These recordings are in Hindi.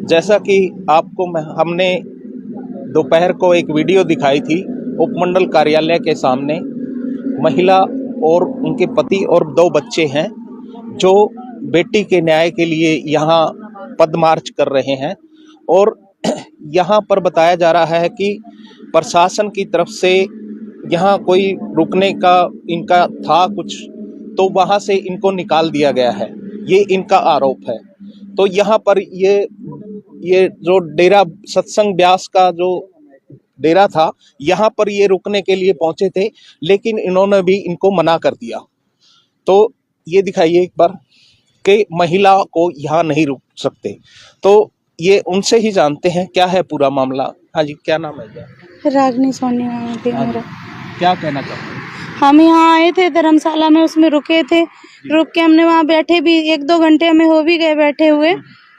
जैसा कि आपको हमने दोपहर को एक वीडियो दिखाई थी उपमंडल कार्यालय के सामने, महिला और उनके पति और 2 बच्चे हैं जो बेटी के न्याय के लिए यहाँ पद मार्च कर रहे हैं। और यहाँ पर बताया जा रहा है कि प्रशासन की तरफ से यहाँ कोई रुकने का इनका था कुछ, तो वहाँ से इनको निकाल दिया गया है, ये इनका आरोप है। तो यहाँ पर ये जो डेरा सत्संग ब्यास का जो डेरा था, यहाँ पर ये रुकने के लिए पहुंचे थे, लेकिन इन्होंने भी इनको मना कर दिया। तो ये दिखाइए एक बार कि महिला को यहाँ नहीं रुक सकते। तो ये उनसे ही जानते हैं क्या है पूरा मामला। हाँ जी, क्या नाम है? क्या रागनी सोनी मेरा। क्या कहना चाहते हैं? हम यहाँ आए थे धर्मशाला में, उसमें रुके थे। रुक के हमने वहाँ बैठे भी 1-2 घंटे हमें हो भी गए बैठे हुए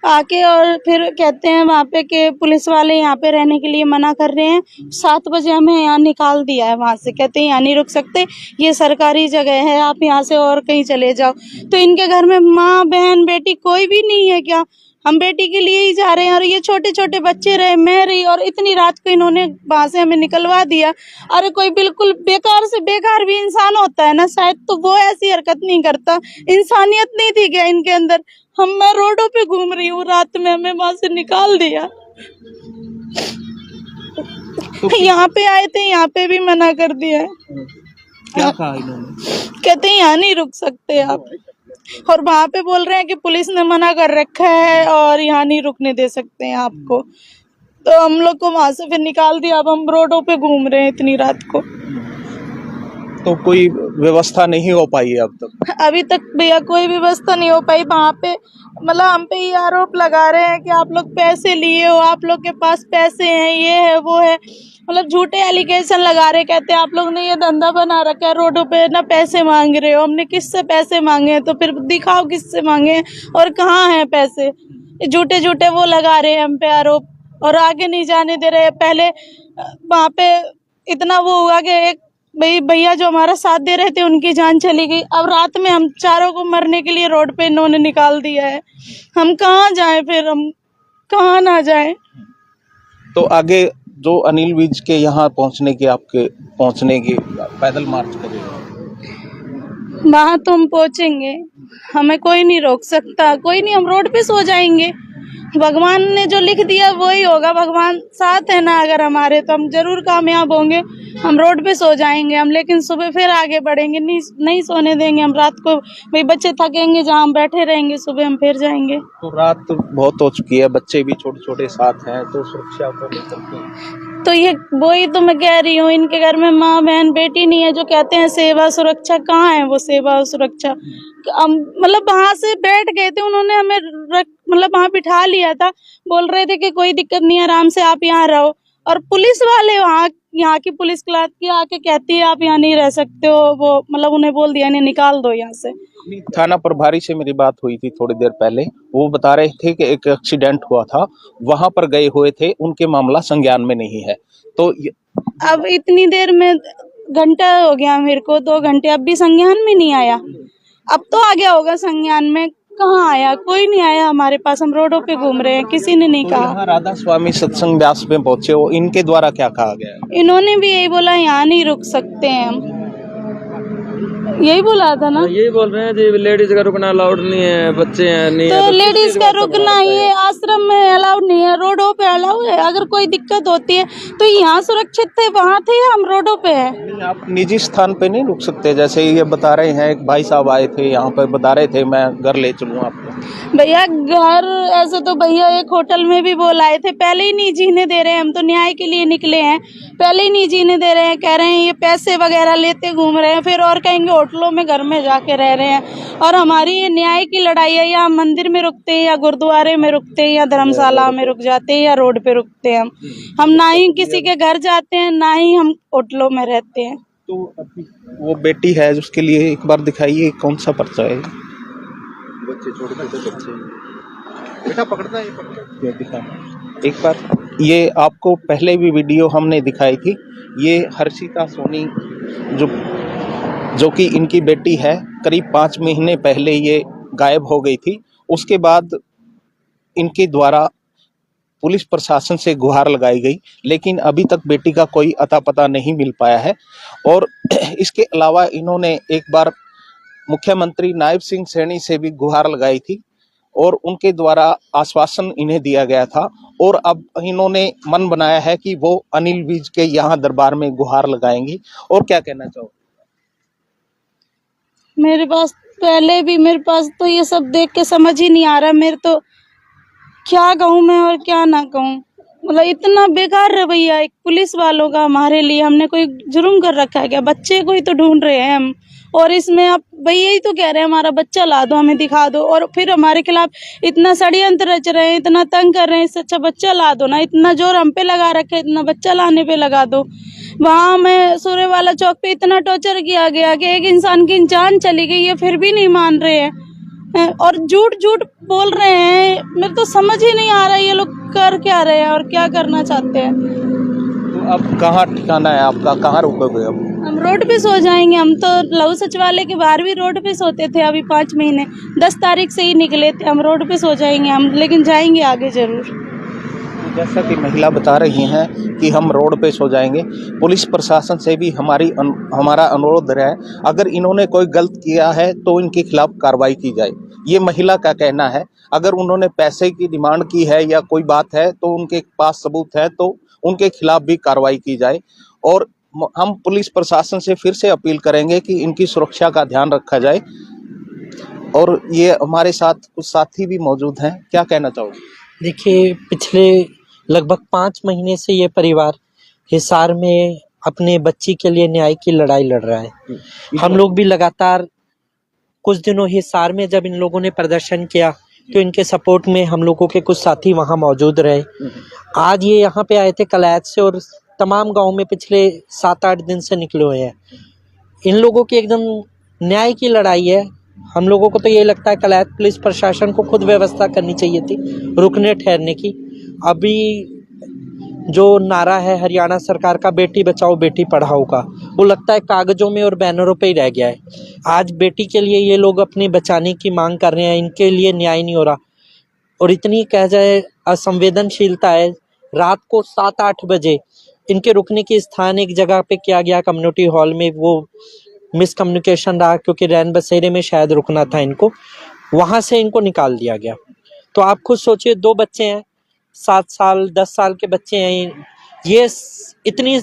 आके, और फिर कहते हैं वहाँ पे कि पुलिस वाले यहाँ पे रहने के लिए मना कर रहे हैं। 7 बजे हमें यहाँ निकाल दिया है वहाँ से, कहते हैं यहाँ नहीं रुक सकते, ये सरकारी जगह है, आप यहाँ से और कहीं चले जाओ। तो इनके घर में माँ बहन बेटी कोई भी नहीं है क्या? हम बेटी के लिए ही जा रहे हैं और ये छोटे छोटे बच्चे रहे, मैं रही, और इतनी रात को इन्होंने वहां से हमें निकलवा दिया। अरे कोई बिल्कुल बेकार से बेकार भी इंसान होता है ना शायद, तो वो ऐसी हरकत नहीं करता। इंसानियत नहीं थी क्या इनके अंदर? मैं रोडों पे घूम रही हूँ, रात में हमें वहां से निकाल दिया। यहाँ पे आए थे, यहाँ पे भी मना कर दिया है। क्या कहा इन्होंने? कहते हैं यहाँ नहीं रुक सकते आप, और वहाँ पे बोल रहे हैं कि पुलिस ने मना कर रखा है और यहाँ नहीं रुकने दे सकते हैं आपको। तो हम लोग को वहाँ से फिर निकाल दिया। अब हम रोडों पे घूम रहे हैं इतनी रात को। तो कोई व्यवस्था नहीं हो पाई है अब तक? अभी तक भैया कोई व्यवस्था नहीं हो पाई वहाँ पे। मतलब हम पे ये आरोप लगा रहे हैं कि आप लोग पैसे लिए हो, आप लोग के पास पैसे हैं, ये है वो है, मतलब झूठे एलिगेशन लगा रहे। कहते हैं आप लोग ने ये धंधा बना रखा है, रोडों पे ना पैसे मांग रहे हो। हमने किससे पैसे मांगे हैं? तो फिर दिखाओ किससे मांगे हैं और कहाँ हैं पैसे। झूठे झूठे वो लगा रहे हैं हम पे आरोप, और आगे नहीं जाने दे रहे। पहले वहाँ पे इतना वो हुआ कि एक भैया जो हमारा साथ दे रहे थे उनकी जान चली गई। अब रात में हम चारों को मरने के लिए रोड पे इन्होंने निकाल दिया है। हम कहाँ जाएं फिर, हम कहाँ ना जाएं। तो आगे जो अनिल विज के यहाँ पहुँचने की पैदल मार्च करेगा, वहाँ तो हम पहुँचेंगे, हमें कोई नहीं रोक सकता, कोई नहीं। हम रोड पे सो जाएंगे, भगवान ने जो लिख दिया वही होगा। भगवान साथ है ना अगर हमारे, तो हम जरूर कामयाब होंगे। हम रोड पे सो जाएंगे हम, लेकिन सुबह फिर आगे बढ़ेंगे। नहीं सोने देंगे हम रात को। भाई बच्चे थकेंगे, जहाँ हम बैठे रहेंगे, सुबह हम फिर जाएंगे। तो रात बहुत हो चुकी है, बच्चे भी छोटे छोटे साथ हैं, तो सुरक्षा को लेकर के तो ये वही तो मैं कह रही हूँ, इनके घर में माँ बहन बेटी नहीं है। जो कहते हैं सेवा सुरक्षा, कहाँ है वो सेवा और सुरक्षा? मतलब वहां से बैठ गए थे उन्होंने, हमें मतलब वहां बिठा लिया था, बोल रहे थे कि कोई दिक्कत नहीं है, आराम से आप यहाँ रहो। और पुलिस वाले यहाँ की पुलिस क्लास की आके कहती है आप यहाँ नहीं रह सकते हो। वो मतलब उन्हें बोल दिया इन्हें निकाल दो यहाँ से। थाना प्रभारी से मेरी बात हुई थी थोड़ी देर पहले, वो बता रहे थे कि एक एक्सीडेंट हुआ था, वहां पर गए हुए थे, उनके मामला संज्ञान में नहीं है। तो अब इतनी देर में घंटा हो गया मेरे को, 2 घंटे, अब भी संज्ञान में नहीं आया। अब तो आ गया होगा संज्ञान में, कहाँ आया? कोई नहीं आया हमारे पास। हम रोडों पे घूम रहे हैं, किसी ने नहीं कहा। यहाँ राधा स्वामी सत्संग ब्यास में पहुंचे हो, इनके द्वारा क्या कहा गया? इन्होंने भी यही बोला यहाँ नहीं रुक सकते हैं हम, यही बोला था ना। यही बोल रहे हैं जी, लेडीज का रुकना अलाउड नहीं है, बच्चे हैं नहीं तो है, तो लेडीज का रुकना ये आश्रम में अलाउड नहीं है, रोडों पे अलाउड है। अगर कोई दिक्कत होती है तो यहाँ सुरक्षित थे, वहाँ थे, हम रोडों पे है। आप निजी स्थान पे नहीं रुक सकते? जैसे ये बता रहे हैं, एक भाई साहब आए थे यहाँ पर, बता रहे थे मैं घर ले चलूँ आपको। भैया घर ऐसे तो भैया एक होटल में भी बोल आए थे, पहले ही नहीं जीने दे रहे हैं। हम तो न्याय के लिए निकले हैं, पहले ही नहीं जीने दे रहे हैं। कह रहे हैं ये पैसे वगैरह लेते घूम रहे हैं, फिर और कहेंगे होटलों में घर में जाके रह रहे हैं। और हमारी ये न्याय की लड़ाई है, या हम मंदिर में रुकते हैं, या गुरुद्वारे में रुकते हैं, या धर्मशाला में रुक जाते हैं, या रोड पे रुकते हैं। हम ना ही किसी के घर जाते हैं, ना ही हम होटलों में रहते हैं। तो वो बेटी है उसके लिए एक बार दिखाइए कौन सा पर्चा है। बच्चे छोटे छोटे बच्चे, बेटा पकड़ता है, दिखा एक बार। ये आपको पहले भी वीडियो हमने दिखाई थी। ये हर्षिता सोनी जो कि इनकी बेटी है, करीब 5 महीने पहले ये गायब हो गई थी। उसके बाद इनके द्वारा पुलिस प्रशासन से गुहार लगाई गई, लेकिन अभी तक बेटी का कोई अता पता नहीं मिल पाया है। और इसके अलावा इन्होंने एक बार मुख्यमंत्री नायब सिंह सैनी से भी गुहार लगाई थी और उनके द्वारा आश्वासन इन्हें दिया गया था। और अब इन्होंने मन बनाया है कि वो अनिल विज के यहाँ दरबार में गुहार लगाएंगी। और क्या कहना चाहो? मेरे पास पहले भी, मेरे पास तो ये सब देख के समझ ही नहीं आ रहा, मेरे तो क्या कहूँ मैं और क्या ना कहूँ। मतलब इतना बेकार रवैया एक पुलिस वालों का हमारे लिए। हमने कोई जुर्म कर रखा है क्या? बच्चे को ही तो ढूंढ रहे हैं हम, और इसमें आप भाई यही तो कह रहे हैं हमारा बच्चा ला दो, हमें दिखा दो, और फिर हमारे खिलाफ इतना षड्यंत्र रच रहे हैं, इतना तंग कर रहे हैं। इससे अच्छा बच्चा ला दो ना, इतना जोर हम पे लगा रखे है, इतना बच्चा लाने पे लगा दो। वहाँ में सूर्य वाला चौक पे इतना टॉर्चर किया गया कि एक इंसान की जान चली गई है, फिर भी नहीं मान रहे हैं और झूठ झूठ बोल रहे हैं। मेरे तो समझ ही नहीं आ रहा ये लोग कर क्या रहे हैं और क्या करना चाहते हैं। तो अब कहाँ ठिकाना है आपका, कहाँ रुकोगे अब? हम रोड पे सो जाएंगे। हम तो लहू सचिवालय के बाहर भी रोड पे सोते थे। अभी 5 महीने 10 तारीख से ही निकले थे। हम रोड पे सो जाएंगे हम, लेकिन जाएंगे आगे जरूर। जैसा कि महिला बता रही हैं कि हम रोड पे सो जाएंगे। पुलिस प्रशासन से भी हमारा अनुरोध है, अगर इन्होंने कोई गलत किया है तो इनके खिलाफ कार्रवाई की जाए। ये महिला का कहना है। अगर उन्होंने पैसे की डिमांड की है या कोई बात है तो उनके पास सबूत है तो उनके खिलाफ भी कार्रवाई की जाए। और हम पुलिस प्रशासन से फिर से अपील करेंगे कि इनकी सुरक्षा का ध्यान रखा जाए। और ये हमारे साथ कुछ साथी भी मौजूद हैं, क्या कहना चाहोगे? देखिए, पिछले लगभग 5 महीने से ये परिवार हिसार में अपने बच्ची के लिए न्याय की लड़ाई लड़ रहा है। हम लोग भी लगातार कुछ दिनों हिसार में जब इन लोगों ने प्रदर्शन किया तो इनके सपोर्ट में हम लोगों के कुछ साथी वहां मौजूद रहे। आज ये यहाँ पे आए थे कलायत से और तमाम गांव में पिछले 7-8 दिन से निकले हुए हैं। इन लोगों की एकदम न्याय की लड़ाई है। हम लोगों को तो ये लगता है कलायत पुलिस प्रशासन को खुद व्यवस्था करनी चाहिए थी रुकने ठहरने की। अभी जो नारा है हरियाणा सरकार का बेटी बचाओ बेटी पढ़ाओ का, वो लगता है कागजों में और बैनरों पे ही रह गया है। आज बेटी के लिए ये लोग अपने बचाने की मांग कर रहे हैं, इनके लिए न्याय नहीं हो रहा। और इतनी कह जाए असंवेदनशीलता है। रात को 7-8 बजे इनके रुकने की स्थान एक जगह पे किया गया कम्युनिटी हॉल में। वो मिसकम्युनिकेशन रहा क्योंकि रैन बसेरे में शायद रुकना था इनको, वहां से इनको निकाल दिया गया। तो आप खुद सोचिए, 2 बच्चे हैं, 7 साल 10 साल के बच्चे हैं। ये इतनी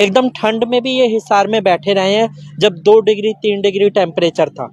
एकदम ठंड में भी ये हिसार में बैठे रहे हैं जब 2 डिग्री 3 डिग्री टेम्परेचर था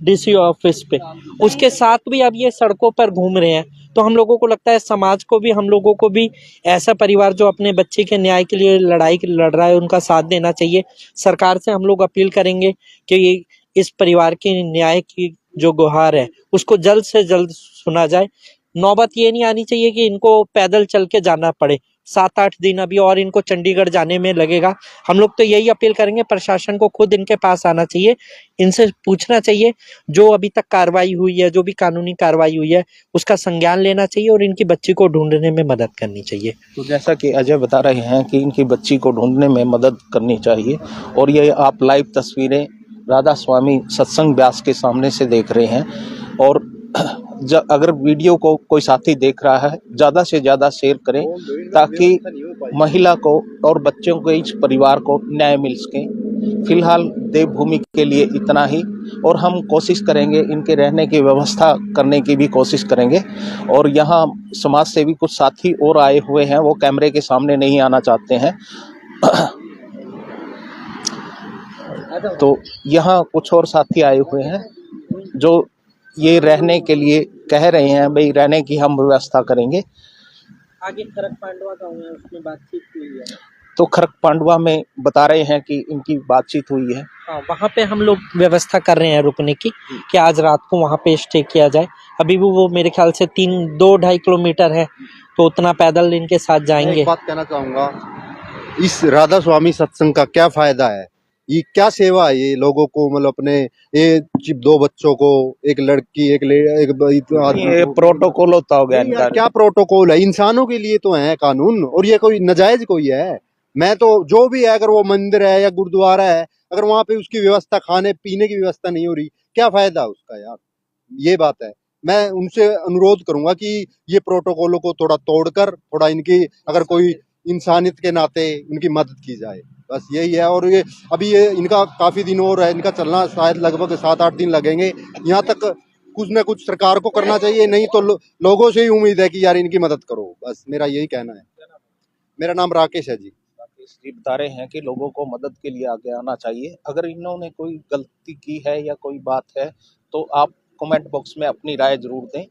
डीसी ऑफिस पे। उसके साथ भी अब ये सड़कों पर घूम रहे हैं। तो हम लोगों को लगता है समाज को भी, हम लोगों को भी ऐसा परिवार जो अपने बच्चे के न्याय के लिए लड़ाई लड़ रहा है उनका साथ देना चाहिए। सरकार से हम लोग अपील करेंगे कि इस परिवार की न्याय की जो गुहार है उसको जल्द से जल्द सुना जाए। नौबत ये नहीं आनी चाहिए कि इनको पैदल चल के जाना पड़े। 7-8 दिन अभी और इनको चंडीगढ़ जाने में लगेगा। हम लोग तो यही अपील करेंगे, प्रशासन को खुद इनके पास आना चाहिए, इनसे पूछना चाहिए जो अभी तक कार्रवाई हुई है, जो भी कानूनी कार्रवाई हुई है उसका संज्ञान लेना चाहिए और इनकी बच्ची को ढूंढने में मदद करनी चाहिए। तो जैसा कि अजय बता रहे हैं कि इनकी बच्ची को ढूंढने में मदद करनी चाहिए। और ये आप लाइव तस्वीरें राधा स्वामी सत्संग व्यास के सामने से देख रहे हैं। और अगर वीडियो को कोई साथी देख रहा है, ज़्यादा से ज़्यादा शेयर करें ताकि महिला को और बच्चों को, इस परिवार को न्याय मिल सके। फिलहाल देवभूमि के लिए इतना ही, और हम कोशिश करेंगे इनके रहने की व्यवस्था करने की भी कोशिश करेंगे। और यहाँ समाज से भी कुछ साथी और आए हुए हैं, वो कैमरे के सामने नहीं आना चाहते हैं। तो यहाँ कुछ और साथी आए हुए हैं जो ये रहने के लिए कह रहे हैं, भाई रहने की हम व्यवस्था करेंगे। आगे खरक पांडवा गाँव है, उसमें बातचीत हुई है। तो खरक पांडवा में बता रहे हैं कि इनकी बातचीत हुई है। हाँ, वहाँ पे हम लोग व्यवस्था कर रहे हैं रुकने की कि आज रात को वहाँ पे स्टे किया जाए। अभी भी वो मेरे ख्याल से 2-2.5 किलोमीटर है, तो उतना पैदल इनके साथ जाएंगे। एक बात कहना चाहूँगा, इस राधा स्वामी सत्संग का क्या फायदा है? ये क्या सेवा है ये लोगों को? मतलब अपने ये 2 बच्चों को, एक लड़की एक ये प्रोटोकॉल होता हो गया इनका। क्या प्रोटोकॉल है? इंसानों के लिए तो है कानून, और ये कोई नजायज कोई है? मैं तो जो भी है, अगर वो मंदिर है या गुरुद्वारा है, अगर वहां पे उसकी व्यवस्था, खाने पीने की व्यवस्था नहीं हो रही, क्या फायदा उसका यार? ये बात है। मैं उनसे अनुरोध करूंगा कि ये प्रोटोकॉलों को थोड़ा तोड़कर थोड़ा इनकी अगर कोई इंसानियत के नाते उनकी मदद की जाए, बस यही है। और ये अभी ये इनका काफी दिन और है, इनका चलना शायद लगभग 7-8 दिन लगेंगे। यहाँ तक कुछ न कुछ सरकार को करना चाहिए, नहीं तो लोगों से ही उम्मीद है कि यार इनकी मदद करो, बस मेरा यही कहना है। मेरा नाम राकेश है जी। राकेश जी बता रहे हैं कि लोगों को मदद के लिए आगे आना चाहिए। अगर इन्होंने कोई गलती की है या कोई बात है तो आप कमेंट बॉक्स में अपनी राय जरूर दें।